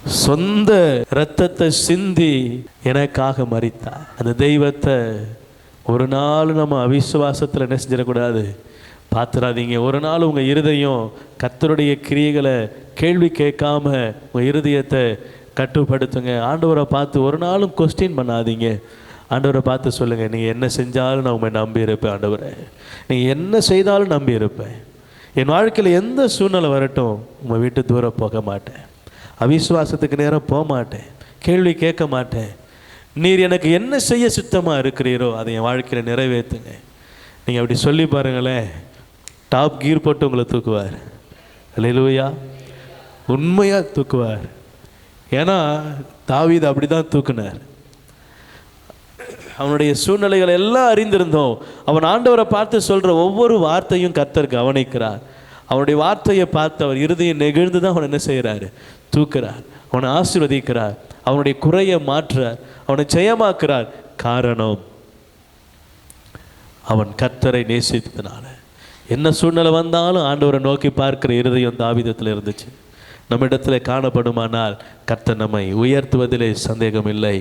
சொந்த இரத்தத்தை சிந்தி எனக்காக மரித்தார். அந்த தெய்வத்தை ஒரு நாள் நம்ம அவிசுவாசத்தில் என்ன செஞ்சிடக்கூடாது, பார்த்துடாதீங்க. ஒரு நாள் உங்கள் இருதயம் கர்த்தருடைய கிரியைகளை கேள்வி கேட்காம உங்கள் இருதயத்தை கட்டுப்படுத்துங்க. ஆண்டவரை பார்த்து ஒரு நாளும் கொஸ்டின் பண்ணாதீங்க. ஆண்டவரை பார்த்து சொல்லுங்கள், நீங்கள் என்ன செஞ்சாலும் நான் உண்மை நம்பி இருப்பேன். ஆண்டவரை, நீங்கள் என்ன செய்தாலும் நம்பி இருப்பேன். என் வாழ்க்கையில் எந்த சூழ்நிலை வரட்டும், உங்கள் வீட்டு தூரம் போக மாட்டேன், அவிசுவாசத்துக்கு நேரம் போக மாட்டேன், கேள்வி கேட்க மாட்டேன். நீர் எனக்கு என்ன செய்ய சுத்தமாக இருக்கிறீரோ அதை என் வாழ்க்கையில் நிறைவேற்றுங்க. நீங்கள் அப்படி சொல்லி பாருங்களேன், டாப் கீர் போட்டு உங்களை தூக்குவார். அல்லேலூயா, உண்மையாக தூக்குவார். ஏன்னா தாவீது அப்படி தான் தூக்குனார். அவனுடைய சூழ்நிலைகளை எல்லாம் அறிந்திருந்தோம். அவன் ஆண்டவரை பார்த்து சொல்கிற ஒவ்வொரு வார்த்தையும் கர்த்தர் கவனிக்கிறார். அவனுடைய வார்த்தையை பார்த்து அவர் இருதயம் நெகிழ்ந்து தான் அவனை என்ன செய்கிறாரு, தூக்குறார். அவனை ஆசீர்வதிக்கிறார், அவனுடைய குறையை மாற்றுறார், அவனை ஜெயமாக்குறார். காரணம் அவன் கர்த்தரை நேசித்தனால. என்ன சூழ்நிலை வந்தாலும் ஆண்டவரை நோக்கி பார்க்கிற இருதயம் தாவீதில் இருந்துச்சு. நம்மிடத்தில் காணப்படுமானால் கர்த்தர் நம்மை உயர்த்துவதிலே சந்தேகம் இல்லை.